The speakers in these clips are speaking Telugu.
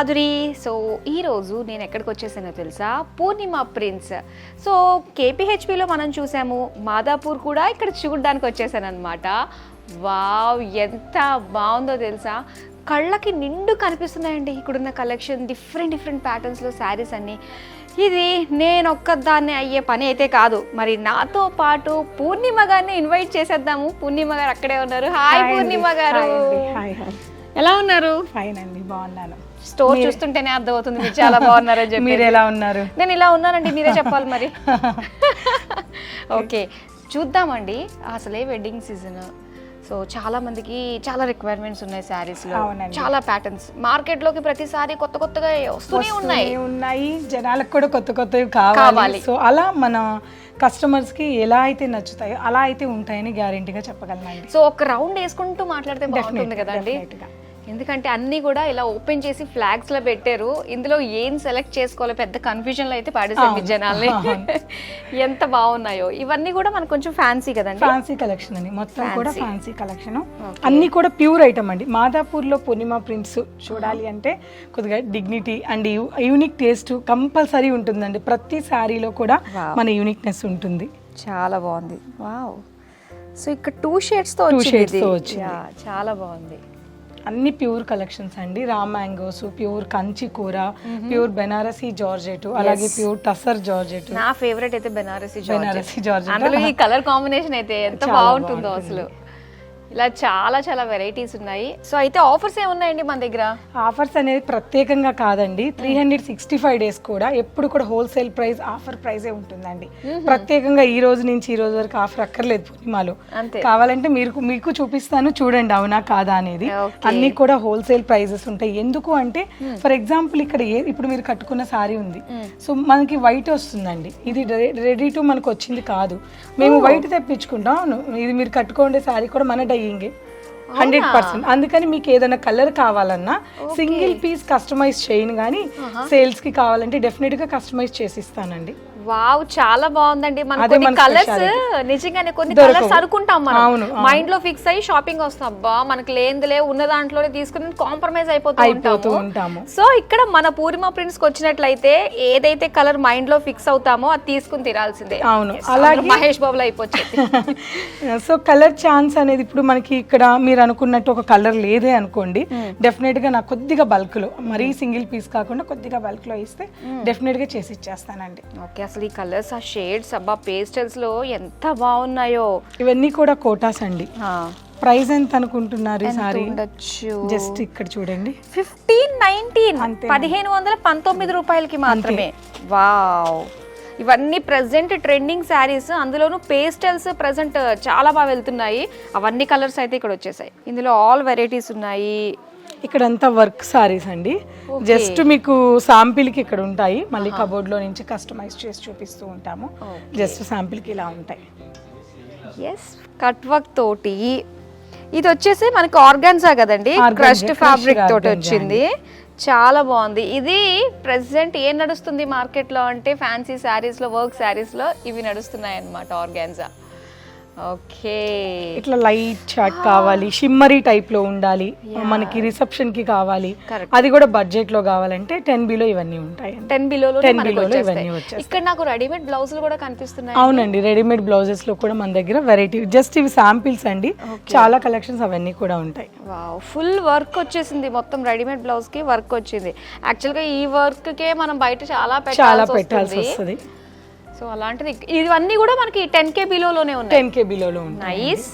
మాధురి. సో ఈరోజు నేను ఎక్కడికి వచ్చేసానో తెలుసా? పూర్ణిమ ప్రింట్స్. సో కేపీహెచ్పిలో మనం చూసాము, మాదాపూర్ కూడా ఇక్కడ చూడడానికి వచ్చేసాను అనమాట. వావ్, ఎంత బాగుందో తెలుసా, కళ్ళకి నిండు కనిపిస్తున్నాయండి ఇక్కడున్న కలెక్షన్. డిఫరెంట్ ప్యాటర్న్స్లో శారీస్ అన్నీ. ఇది నేను ఒక్కదాన్ని అయ్యే పని అయితే కాదు, మరి నాతో పాటు పూర్ణిమ గారిని ఇన్వైట్ చేసేద్దాము. పూర్ణిమ గారు అక్కడే ఉన్నారు. హాయ్ పూర్ణిమ గారు, ఎలా ఉన్నారు? ఫైన్ అండి, బాగున్నాను. స్టోర్ చూస్తుంటేనే అర్థమవుతుంది మీరు చాలా బాగున్నారని చెప్పి. మీరు ఎలా ఉన్నారు? నేను ఇలా ఉన్నానండి, మీరే చెప్పాలి మరి. ఓకే, చూద్దామండి. అసలే వెడ్డింగ్ సీజన్, సో చాలా మందికి చాలా రిక్వైర్మెంట్స్ ఉన్నాయి శారీస్ లో. చాలా ప్యాటర్న్స్ మార్కెట్ లోకి ప్రతిసారి కొత్తగా వస్తూనే ఉన్నాయి. జనాలకు కూడా కొత్తవి కావాలి. సో అలా మన కస్టమర్స్ కి ఎలా అయితే నచ్చుతాయో అలా అయితే ఉంటాయని గ్యారెంటీగా చెప్పగలనండి. సో ఒక రౌండ్ వేసుకుంటూ మాట్లాడితే బాగుంటుంది కదండి, ఎందుకంటే అన్ని కూడా ఇలా ఓపెన్ చేసి ఫ్లాగ్స్ లో పెట్టారు. ఇందులో ఏం సెలెక్ట్ చేసుకోవాలో పెద్ద కన్ఫ్యూజన్ లో అయితే పాడేసారు జనాల్ని. ఎంత బాగున్నాయో ఇవన్నీ కూడా మనకు కొంచెం ఫ్యాన్సీ కదండి. ఫ్యాన్సీ కలెక్షన్ అండి, మొత్తం కూడా ఫ్యాన్సీ కలెక్షన్. అన్ని కూడా ప్యూర్ ఐటమ్ అండి. మాదాపూర్ లో పూర్ణిమ ప్రింట్స్ చూడాలి అంటే కొద్దిగా dignity and unique taste compulsory ఉంటుందండి. ప్రతి శారీలో కూడా మన యూనిక్నెస్ ఉంటుంది. చాలా బాగుంది. వావ్, సో ఇక్కడ 2 షేడ్స్ తో వచ్చింది. చాలా బాగుంది. అన్ని ప్యూర్ కలెక్షన్స్ అండి. రా మ్యాంగోస్, ప్యూర్ కంచి కూర, ప్యూర్ బెనారసీ జార్జెట్, అలాగే ప్యూర్ టసర్ జార్జెట్. నా ఫేవరెట్ అయితే బెనారసీ జార్జెట్. అందులో ఈ కలర్ కాంబినేషన్ అయితే ఎంత బాగుంటుందో అసలు. ఇలా చాలా వెరైటీస్ ఉన్నాయి. సో అయితే ఆఫర్స్ ఏమున్నాయండి మన దగ్గర? ఆఫర్స్ అనేది ప్రత్యేకంగా కాదండి, 365 డేస్ కూడా ఎప్పుడు కూడా హోల్సేల్ ప్రైస్, ఆఫర్ ప్రైజే ఉంటుందండి. ప్రత్యేకంగా ఈ రోజు నుంచి ఈ రోజు వరకు ఆఫర్ అక్కర్లేదు పూర్ణిమలో. కావాలంటే మీకు చూపిస్తాను, చూడండి అవునా కాదా అనేది. అన్ని కూడా హోల్సేల్ ప్రైజెస్ ఉంటాయి. ఎందుకు అంటే ఫర్ ఎగ్జాంపుల్ ఇక్కడ ఇప్పుడు మీరు కట్టుకున్న సారీ ఉంది, సో మనకి వైట్ వస్తుందండి. ఇది రెడీ టు మనకు వచ్చింది కాదు, మేము వైట్ తెప్పించుకుంటాం. ఇది మీరు కట్టుకోండి సారీ కూడా మన 100%. అందుకని మీకు ఏదైనా కలర్ కావాలన్నా సింగిల్ పీస్ కస్టమైజ్ చేయను, కానీ సేల్స్ కి కావాలంటే డెఫినెట్ గా కస్టమైజ్ చేసి ఇస్తానండి. వావ్, చాలా బాగుందండి. మన కలర్స్ నిజంగానే కొన్ని కలర్స్ అనుకుంటాం మనం, మైండ్ లో ఫిక్స్ అయ్యి షాపింగ్ వస్తాం, అబ్బా మనకి లేనిదిలే ఉన్న దాంట్లోనే తీసుకుని కాంప్రమైజ్ అయిపోతూ ఉంటాము. సో ఇక్కడ మన పూర్ణిమ ప్రింట్స్ కి వచ్చినట్లయితే ఏదైతే కలర్ మైండ్ లో ఫిక్స్ అవుతామో అది తీసుకుని తినాల్సిందే. అవును, అలాగే మహేష్ బాబులో అయిపోయింది. సో కలర్ ఛాన్స్ అనేది ఇప్పుడు మనకి ఇక్కడ మీరు అనుకున్నట్టు ఒక కలర్ లేదే అనుకోండి, డెఫినెట్ గా నాకు కొద్దిగా బల్క్ లో, మరీ సింగిల్ పీస్ కాకుండా కొద్దిగా బల్క్ లో ఇస్తే డెఫినెట్ గా చేసి ఇచ్చేస్తానండి. ఓకే, అసలు ఈ కలర్స్, ఆ షేడ్స్, అబ్బా పేస్టల్స్ లో ఎంత బాగున్నాయో. ఇవన్నీ కూడా కోటాస్ అండి. ప్రైస్ ఎంత అనుకుంటున్నారు ఈ సారీ? జస్ట్ ఇక్కడ చూడండి, 1519, 1519 రూపాయలకి మాత్రమే. వావ్, ఇవన్నీ ప్రెసెంట్ ట్రెండింగ్ శారీస్, అందులోనూ పేస్టల్స్ ప్రెసెంట్ చాలా బాగా వెళ్తున్నాయి. అవన్నీ కలర్స్ అయితే ఇక్కడ వచ్చేసాయి. ఇందులో ఆల్ వెరైటీస్ ఉన్నాయి. ఇక్కడంతా వర్క్ సారీస్ అండి. జస్ట్ మీకు శాంపిల్ కి ఇక్కడ ఉంటాయి, మళ్ళీ కబోర్డ్ లో నుంచి కస్టమైజ్ చేసి చూపిస్తూ ఉంటాము. జస్ట్ శాంపిల్ కి ఇలా ఉంటాయి. ఎస్, కట్ వర్క్ తోటి. ఇది వచ్చేసి మనకి ఆర్గాన్జా కదండి, క్రష్డ్ ఫ్యాబ్రిక్ తోటి వచ్చింది. చాలా బాగుంది. ఇది ప్రెసెంట్ ఏం నడుస్తుంది మార్కెట్ లో అంటే ఫ్యాన్సీ శారీస్ లో, వర్క్ శారీస్ లో ఇవి నడుస్తున్నాయి అన్నమాట, ఆర్గాన్జా. ఓకే, ఇట్లా లైట్ చాట్ కావాలి, షిమ్మరీ టైప్ లో ఉండాలి, మనకి రిసెప్షన్ కి కావాలి, అది కూడా బడ్జెట్ లో కావాలంటే 10 బిలో ఇవన్నీ ఉంటాయి. 10 బిలోలో ఇవన్నీ వచ్చాయి. ఇక్కడ నాకు రెడీమేడ్ బ్లౌజులు కూడా కనిపిస్తున్నాయి. అవునండి, రెడీమేడ్ బ్లౌజెస్ లో కూడా మన దగ్గర వెరైటీ, జస్ట్ ఇవి శాంపిల్స్ అండి, చాలా కలెక్షన్స్ అవన్నీ కూడా ఉంటాయి. వావ్, ఫుల్ వర్క్ వచ్చేసింది, మొత్తం రెడీమేడ్ బ్లౌజ్ కి వర్క్ వచ్చింది. యాక్చువల్ గా ఈ వర్క్ కే మనం బయట చాలా పెట్టాల్సి వస్తుంది. సో అలాంటిది ఇవన్నీ కూడా మనకి 10K బిలోలోనే ఉన్నాయి. 10K బిలోలో ఉన్నాయి. నైస్.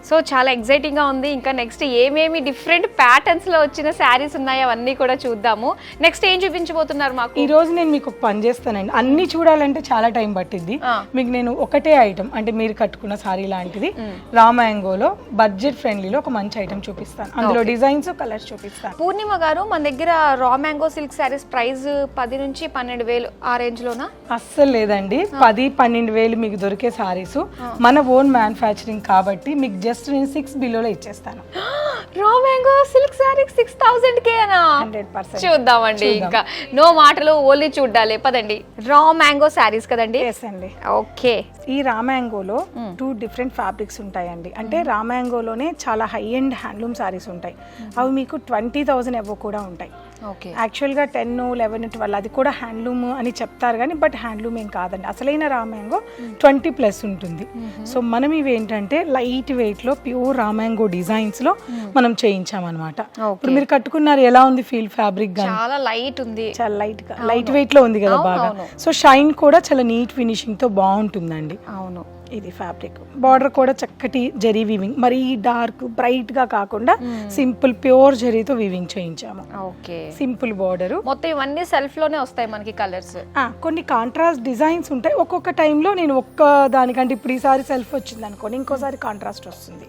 సో చాలా ఎక్సైటింగ్ గా ఉంది. ఇంకా నెక్స్ట్ ఏమేమి డిఫరెంట్ ప్యాటర్న్స్ లో వచ్చిన శారీస్ ఉన్నాయి అవన్నీ కూడా చూద్దాము. నెక్స్ట్ ఏం చూపించబోతున్నారు మాకు? ఈ రోజు నేను మీకు ఒక పని చేస్తానండి, అన్ని చూడాలంటే చాలా టైం పట్టింది. మీకు నేను ఒకటే ఐటమ్, అంటే మీరు కట్టుకున్న సారీ లాంటిది రా మ్యాంగోలో బడ్జెట్ ఫ్రెండ్లీలో ఒక మంచి ఐటమ్ చూపిస్తాను. అందులో డిజైన్స్, కలర్స్ చూపిస్తాను. పూర్ణిమ గారు, మన దగ్గర raw mango silk saris price 10 నుంచి 12,000 ఆ రేంజ్ లోనా? అస్సలు లేదండి, 10-12,000 మీకు దొరికే సారీస్ మన ఓన్ మ్యానుఫ్యాక్చరింగ్ కాబట్టి మీకు జస్ట్ నేను 6 బిలోలో ఇచ్చేస్తాను. రా మ్యాంగో సిల్క్ శారీ 6,000 కేనా? 100%. చూద్దామండి, ఇంకా నో మాటలు, ఓన్లీ చూడాలి. పదండి. రా మ్యాంగో శారీస్ కదండి? ఎస్ అండి. ఓకే, ఈ రా మ్యాంగోలో 2 డిఫరెంట్ ఫ్యాబ్రిక్స్ ఉంటాయండి. అంటే రా మ్యాంగోలోనే చాలా హై ఎండ్ హ్యాండ్లూమ్ శారీస్ ఉంటాయి, అవి మీకు 20,000 ఎవో కూడా ఉంటాయి. ఓకే. యాక్చువల్గా 10, 11, 12 అది కూడా హ్యాండ్లూమ్ అని చెప్తారు కానీ బట్ హ్యాండ్లూమ్ ఏం కాదండి. అసలైన రా మ్యాంగో 20+ ఉంటుంది. సో మనం ఇవి ఏంటంటే లైట్ వెయిట్లో ప్యూర్ రా మ్యాంగో డిజైన్స్లో మనం చేయించామన్నమాట. ఇప్పుడు మీరు కట్టుకున్నారు, ఎలా ఉంది ఫీల్? ఫ్యాబ్రిక్ గా చాలా లైట్ ఉంది, చాలా లైట్ వెయిట్లో ఉంది కదా బాగా. సో షైన్ కూడా చాలా నీట్ ఫినిషింగ్తో బాగుంటుందండి. అవును. ఇది ఫ్యాబ్రిక్. బార్డర్ కూడా చక్కటి జరీ వీవింగ్, మరీ డార్క్ బ్రైట్ గా కాకుండా సింపుల్ ప్యూర్ జరీతో వీవింగ్ చేయించాము. ఓకే. Simple border. మొత్తం ఇవన్నీ సెల్ఫ్ లోనే వస్తాయి మనకి కలర్స్. కొన్ని కాంట్రాస్ట్ డిజైన్స్ ఉంటాయి. ఒక్కొక్క టైంలో నేను ఒక్క దానికంటే ఇప్పుడు ఈసారి సెల్ఫ్ వచ్చింది అనుకోండి, ఇంకోసారి కాంట్రాస్ట్ వస్తుంది.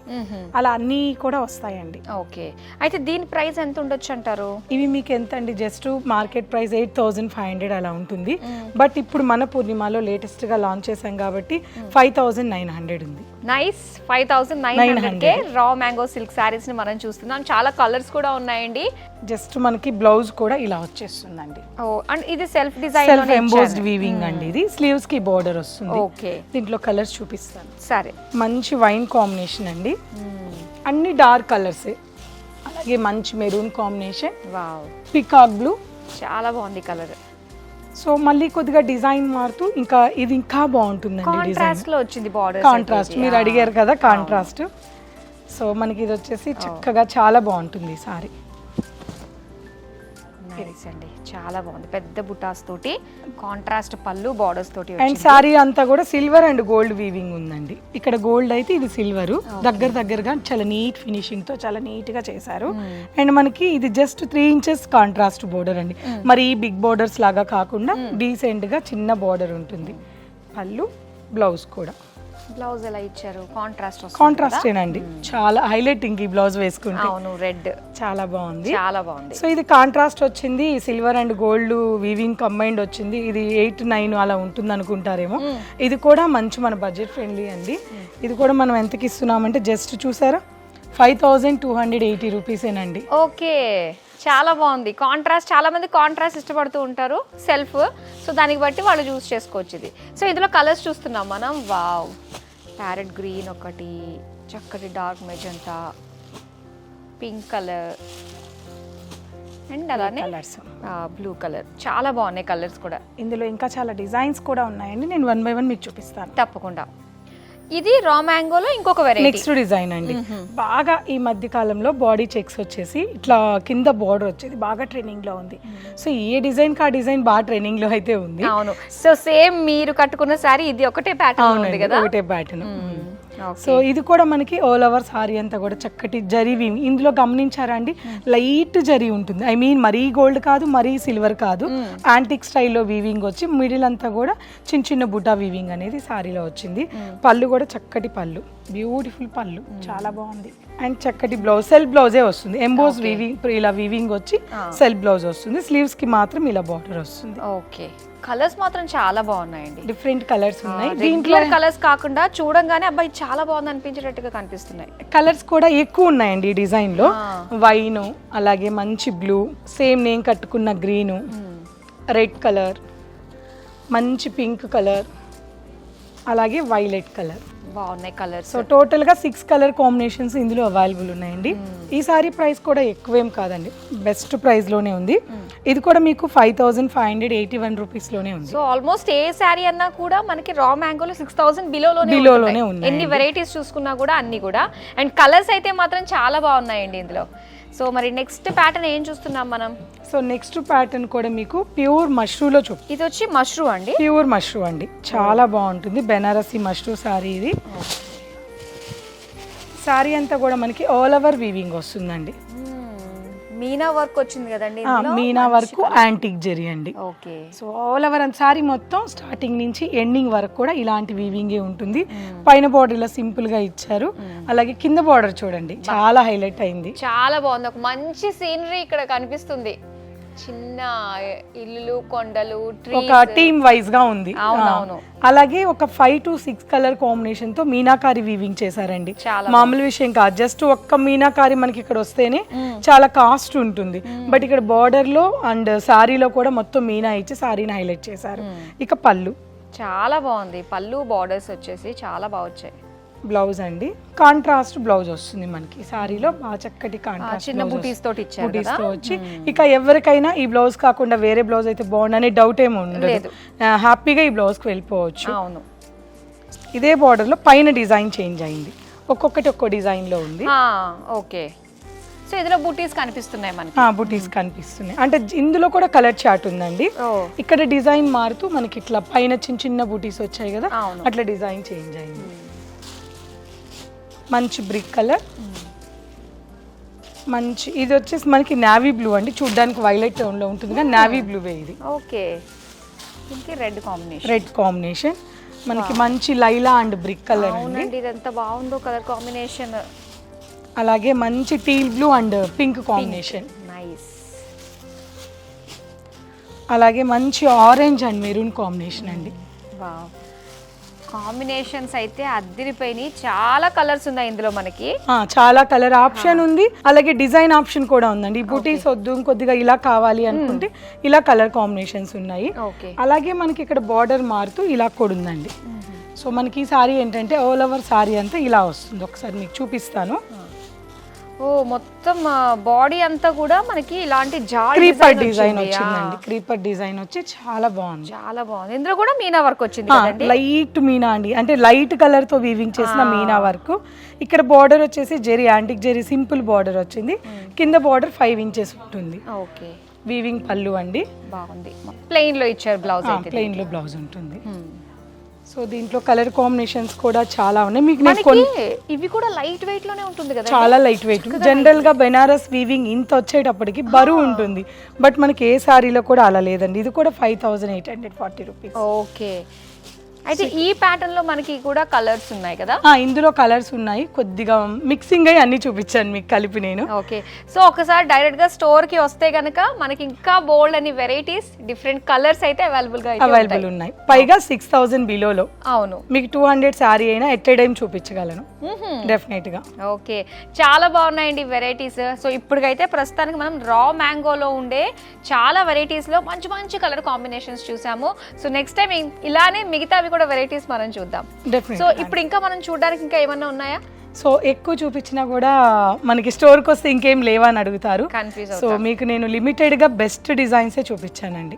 అలా అన్నీ కూడా వస్తాయండి. ఓకే. అయితే దీని ప్రైస్ ఎంత ఉండొచ్చు అంటారు? ఇవి మీకు ఎంత అండి, జస్ట్ మార్కెట్ ప్రైస్ 8,500 అలా ఉంటుంది. బట్ ఇప్పుడు మన పూర్ణిమలో లేటెస్ట్ గా లాంచ్ చేసాం కాబట్టి 5,900 ఉంది. Nice. 5,900కే raw mango silk saris ని మనం చూస్తున్నాం. చాలా కలర్స్ కూడా ఉన్నాయండి. జస్ట్ మనకి బ్లౌజ్ కూడా ఇలా వచ్చేస్తుందండి. ఓ, అండ్ ఇది self design self embossed weaving అండి. ఇది స్లీవ్స్ కి బోర్డర్ వస్తుంది. ఓకే. దీంట్లో కలర్స్ చూపిస్తాను. సరే. మంచి వైన్ కాంబినేషన్ అండి, అన్ని డార్క్ కలర్స్. అలాగే మంచి maroon combination, wow, peacock blue, చాలా బాగుంది కలర్. సో మళ్ళీ కొద్దిగా డిజైన్ మారుతూ ఇంకా ఇది ఇంకా బాగుంటుందండి. కాంట్రాస్ట్ లో వచ్చింది బార్డర్. కాంట్రాస్ట్ మీరు అడిగారు కదా, కాంట్రాస్ట్. సో మనకి ఇది వచ్చేసి చక్కగా చాలా బాగుంటుంది ఈ సారీ. నైస్ అండి, చాలా బాగుంది. పెద్ద బుటాస్ తోటి కాంట్రాస్ట్ పళ్ళు, బార్డర్స్ తోటి. అండ్ సారీ అంతా కూడా సిల్వర్ అండ్ గోల్డ్ వీవింగ్ ఉందండి. ఇక్కడ గోల్డ్ అయితే ఇది సిల్వర్. దగ్గరగా చాలా నీట్ ఫినిషింగ్ తో చాలా నీట్ గా చేశారు. అండ్ మనకి ఇది జస్ట్ 3 ఇంచెస్ కాంట్రాస్ట్ బోర్డర్ అండి. మరి ఈ బిగ్ బోర్డర్స్ లాగా కాకుండా డీసెంట్ గా చిన్న బోర్డర్ ఉంటుంది. పళ్ళు, బ్లౌజ్ కూడా. బ్లౌజ్ ఎలా ఇచ్చారు? కాంట్రాస్టేనండి, చాలా హైలైటింగ్ ఈ బ్లౌజ్ వేసుకుంటే. అవును, రెడ్ చాలా బాగుంది, చాలా బాగుంది. సో ఇది కాంట్రాస్ట్ వచ్చింది, silver and gold weaving combined వచ్చింది. ఇది 8, 9 అలా ఉంటుంది అనుకుంటారేమో. ఇది కూడా మంచి మన బడ్జెట్ ఫ్రెండ్లీ అండి. ఇది కూడా మనం ఎంతకి ఇస్తున్నామంటే జస్ట్ చూసారా 5,280 రూపీసేనండి. ఓకే, చాలా బాగుంది. కాంట్రాస్ట్, చాలా మంది కాంట్రాస్ట్ ఇష్టపడుతూ ఉంటారు సెల్ఫ్. సో దానికి బట్టి వాళ్ళు చూస్ చేసుకోవచ్చు ఇది. సో ఇందులో కలర్స్ చూస్తున్నాం మనం. వావ్, ప్యారెట్ గ్రీన్ ఒకటి, చక్కటి dark magenta, pink colour, and అలానే బ్లూ కలర్. చాలా బాగున్నాయి కలర్స్ కూడా. ఇందులో ఇంకా చాలా డిజైన్స్ కూడా ఉన్నాయండి. నేను 1 by 1 మీకు చూపిస్తాను. తప్పకుండా. ఇది రా మ్యాంగోలో ఇంకొక వెరైటీ. నెక్స్ట్ డిజైన్ అండి. బాగా ఈ మధ్య కాలంలో బాడీ చెక్స్ వచ్చేసి ఇట్లా కింద బార్డర్ వచ్చేది బాగా ట్రెండింగ్ లో ఉంది. సో ఏ డిజైన్ కా డిజైన్ బాగా ట్రెండింగ్ లో అయితే ఉంది. అవును. సో సేమ్ మీరు కట్టుకున్న సారీ ఇది ఒకటే ప్యాటర్న్ ఉంది కదా. ఒకటే ప్యాటర్న్. సో ఇది కూడా మనకి ఆల్ ఓవర్ సారీ అంతా కూడా చక్కటి జరీ వీవింగ్. ఇందులో గమనించారా అండి, లైట్ జరీ ఉంటుంది. ఐ మీన్ మరీ గోల్డ్ కాదు, మరీ సిల్వర్ కాదు, యాంటిక్ స్టైల్లో వీవింగ్ వచ్చి మిడిల్ అంతా కూడా చిన్న చిన్న బుటా వీవింగ్ అనేది సారీలో వచ్చింది. పళ్ళు కూడా చక్కటి పళ్ళు, బ్యూటిఫుల్ పళ్ళు, చాలా బాగుంది. అండ్ చక్కటి బ్లౌజ్, సెల్ఫ్ బ్లౌజే వస్తుంది. ఎంబోస్ వీవింగ్, ఇలా వీవింగ్ వచ్చి సెల్ఫ్ బ్లౌజ్ వస్తుంది. స్లీవ్స్ కి మాత్రం ఇలా బార్డర్ వస్తుంది. ఓకే. కలర్స్ మాత్రం చాలా బాగున్నాయండి. డిఫరెంట్ కలర్స్ ఉన్నాయి. దీంట్లో కలర్స్ కాకుండా చూడంగానే అబ్బాయి చాలా బాగుంది అనిపించేటట్టుగా కనిపిస్తున్నాయి. కలర్స్ కూడా ఎక్కువ ఉన్నాయండి ఈ డిజైన్ లో. వైన్, అలాగే మంచి బ్లూ, సేమ్ నేను కట్టుకున్న గ్రీను, రెడ్ కలర్, మంచి పింక్ కలర్, అలాగే వైలెట్ కలర్. బాగున్నాయి కలర్స్. సో టోటల్ గా 6 కలర్ కాంబినేషన్స్ ఇందులో అవైలబుల్ ఉన్నాయండి. ఈ సారీ ప్రైస్ కూడా ఎక్కువేం కాదండి, బెస్ట్ ప్రైస్ లోనే ఉంది. ఇది కూడా మీకు 5,581 రూపీస్ లోనే ఉంది. సో ఆల్మోస్ట్ ఏ సారీ అన్నా కూడా మనకి రా మ్యాంగోలో 6,000 బిలోలోనే ఉన్నాయి. ఎన్ని వెరైటీస్ చూసుకున్నా కూడా అన్ని కూడా. అండ్ కలర్స్ అయితే మాత్రం చాలా బాగున్నాయండి ఇందులో. సో మరి నెక్స్ట్ ప్యాటర్న్ ఏం చూస్తున్నాం మనం? సో నెక్స్ట్ ప్యాటర్న్ కూడా మీకు ప్యూర్ మష్రూలో చూపు. ఇది వచ్చి మష్రూ అండి, ప్యూర్ మష్రూ అండి, చాలా బాగుంటుంది. బెనారసి మష్రూ సారీ ఇది. సారీ అంతా కూడా మనకి ఆల్ ఓవర్ వీవింగ్ వస్తుందండి. మీనా వర్క్ వచ్చింది కదండి. మీనా వర్క్ యాంటిక్ జరీ అండి. Okay. So all over sorry మొత్తం స్టార్టింగ్ నుంచి ఎండింగ్ వరకు కూడా ఇలాంటి వీవింగే ఉంటుంది. పైన బార్డర్ ఇలా సింపుల్ గా ఇచ్చారు. అలాగే కింద బార్డర్ చూడండి, చాలా హైలైట్ అయింది, చాలా బాగుంది. ఒక మంచి సీనరీ ఇక్కడ కనిపిస్తుంది. చిన్న ఇల్లు, కొండలు, ఒక టీమ్ వైజ్ గా ఉంది. అవునవును. అలాగే ఒక 5 to 6 కలర్ కాంబినేషన్ తో మీనాకారి వీవింగ్ చేశారండి. మామూలు విషయం కాదు, జస్ట్ ఒక్క మీనాకారి మనకి ఇక్కడ వస్తేనే చాలా కాస్ట్ ఉంటుంది. బట్ ఇక్కడ బార్డర్ లో అండ్ సారీలో కూడా మొత్తం మీనా ఇచ్చి సారీని హైలైట్ చేశారు. ఇక పళ్ళు చాలా బాగుంది. పళ్ళు బార్డర్స్ వచ్చేసి చాలా బాగా వచ్చాయి. బ్లౌజ్ అండి, కాంట్రాస్ట్ బ్లౌజ్ వస్తుంది మనకి సారీలో, బాగా చక్కటి కాంట్రాస్ట్ చిన్న బూటీస్ తోటి ఇచ్చారు బూటీస్ తో వచ్చి. ఇక ఎవరికైనా ఈ బ్లౌజ్ కాకుండా వేరే బ్లౌజ్ అయితే బాగుండనే డౌట్ ఏమి ఉండదు, హ్యాపీగా ఈ బ్లౌజ్ కి వెళ్ళిపోవచ్చు. అవును, ఇదే బార్డర్ లో పైన డిజైన్ చేంజ్ అయింది, ఒక్కొక్కటి ఒక్కో డిజైన్ లో ఉంది. ఓకే, సో ఇందులో బూటీస్ కనిపిస్తున్నాయి మనకి. బూటీస్ కనిపిస్తున్నాయి, అంటే ఇందులో కూడా కలర్ చార్ట్ ఉందండి. ఇక్కడ డిజైన్ మారుతూ మనకి ఇట్లా పైన చిన్న చిన్న బూటీస్ వచ్చాయి కదా, అట్లా డిజైన్ చేంజ్ అయింది. మంచి బ్రిక్ కలర్, మంచి ఇది వచ్చేసి మనకి నావీ బ్లూ అండి, చూడడానికి వైలెట్ టోన్ లో ఉంటుంది కానీ నావీ బ్లూవే ఇది. ఓకే, దీనికి రెడ్ కాంబినేషన్. రెడ్ కాంబినేషన్ మనకి మంచి లైలా అండ్ బ్రిక్ కలర్ అండి. ఇది ఎంత బాగుందో కలర్ కాంబినేషన్. అలాగే మంచి teal blue and pink combination. Nice. అలాగే మంచి ఆరెంజ్ అండ్ మెరూన్ కాంబినేషన్ అండి. వావ్, కాంబినేషన్స్ అయితే అద్దరిపోయినాయి. చాలా కలర్స్ ఉన్నాయి ఇందులో మనకి. చాలా కలర్ ఆప్షన్ ఉంది, అలాగే డిజైన్ ఆప్షన్ కూడా ఉందండి. బూటీస్ వద్దు కొద్దిగా ఇలా కావాలి అనుకుంటే ఇలా కలర్ కాంబినేషన్స్ ఉన్నాయి. అలాగే మనకి ఇక్కడ బార్డర్ మారుతూ ఇలా కూడా ఉందండి. సో మనకి ఈ సారీ ఏంటంటే ఆల్ ఓవర్ సారీ అంతా ఇలా వస్తుంది, ఒకసారి మీకు చూపిస్తాను. ఓ, మొత్తం బాడీ అంతా కూడా మనకి ఇలాంటి క్రీపర్ డిజైన్ వచ్చిందండి. క్రీపర్ డిజైన్ వచ్చి చాలా బాగుంది, చాలా బాగుంది. ఇందులో కూడా మీనా వర్క్ వచ్చింది, లైట్ మీనా అండి, అంటే లైట్ కలర్ తో వీవింగ్ చేసిన మీనా వర్క్. ఇక్కడ బార్డర్ వచ్చేసి zari, antique zari simple border వచ్చింది. కింద బార్డర్ 5 ఇంచెస్ ఉంటుంది. ఓకే, వీవింగ్ పళ్ళు అండి, బాగుంది. ప్లెయిన్ లో ఇచ్చారు బ్లౌజ్, ప్లెయిన్ లో బ్లౌజ్ ఉంటుంది. సో దీంట్లో కలర్ కాంబినేషన్స్ కూడా చాలా ఉన్నాయి. మీకు ఇవి కూడా లైట్ వెయిట్ లోనే ఉంటుంది కదా, చాలా లైట్ వెయిట్. జనరల్ గా బెనారస్ వీవింగ్ ఇంత వచ్చేటప్పటికి బరువు ఉంటుంది, బట్ మనకి ఏ సారీలో కూడా అలా లేదండి. ఇది కూడా 5840 రూపీస్. ఓకే, అయితే ఈ ప్యాటర్న్ లో మనకి కూడా కలర్స్ ఉన్నాయి కదా. ఇందులో కలర్స్ ఉన్నాయి, కొద్దిగా మిక్సింగ్ అయ్యి అన్ని చూపించాను మీకు కలిపి నేను. ఓకే, సో ఒకసారి డైరెక్ట్ గా స్టోర్ కి వస్తే గనక మనకి ఇంకా బోల్డ్ అని వెరైటీస్, డిఫరెంట్ కలర్స్ అయితే అవైలబుల్ ఉన్నాయి. పైగా 6000 బిలోలో. అవును, మీకు 200 సారీ అయినా ఎట్ ఏ టైం చూపించగలను డెఫినెట్ గా. ఓకే, చాలా బాగున్నాయండి వెరైటీస్. సో ఇప్పటికైతే ప్రస్తుతానికి మనం రా మ్యాంగోలో ఉండే చాలా వెరైటీస్ లో మంచి మంచి కలర్ కాంబినేషన్స్ చూసాము. సో నెక్స్ట్ టైం ఇలానే మిగతా కూడా వెరైటీస్ మనం చూద్దాం. సో ఇప్పుడు ఇంకా మనం చూడడానికి ఇంకా ఏమన్నా ఉన్నాయా? సో ఎక్కువ చూపించినా కూడా మనకి స్టోర్కి వస్తే ఇంకేం లేవా అని అడుగుతారు. సో మీకు నేను లిమిటెడ్ గా బెస్ట్ డిజైన్స్ చూపించానండి.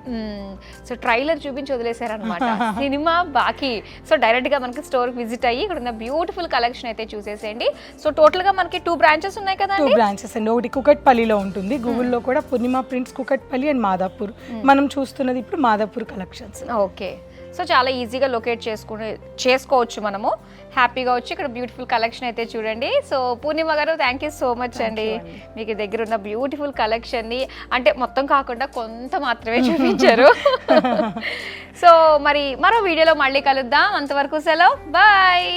సో ట్రైలర్ చూపించి వదిలేశారనమాట, సినిమా బాకీ. సో డైరెక్ట్ గా మనకి స్టోర్ కి విజిట్ అయ్యి ఇక్కడ ఉన్న బ్యూటిఫుల్ కలెక్షన్ అయితే చూసేసేయండి. సో టోటల్ గా మనకి 2 బ్రాంచెస్ ఉన్నాయి కదా. 2 బ్రాంచెస్ అండి, ఒకటి కుకట్పల్లిలో ఉంటుంది, గూగుల్లో కూడా పూర్ణిమ ప్రింట్స్ కుకట్పల్లి అండ్ మాదాపూర్. మనం చూస్తున్నది ఇప్పుడు మాదాపూర్ కలెక్షన్స్. ఓకే, సో చాలా ఈజీగా లొకేట్ చేసుకోవచ్చు మనము, హ్యాపీగా వచ్చి ఇక్కడ బ్యూటిఫుల్ కలెక్షన్ అయితే చూడండి. సో పూర్ణిమ గారు, థ్యాంక్ యూ సో మచ్ అండి. మీకు దగ్గర ఉన్న బ్యూటిఫుల్ కలెక్షన్ని అంటే మొత్తం కాకుండా కొంత మాత్రమే చూపించారు. సో మరి మరో వీడియోలో మళ్ళీ కలుద్దాం, అంతవరకు సెలవు, బాయ్.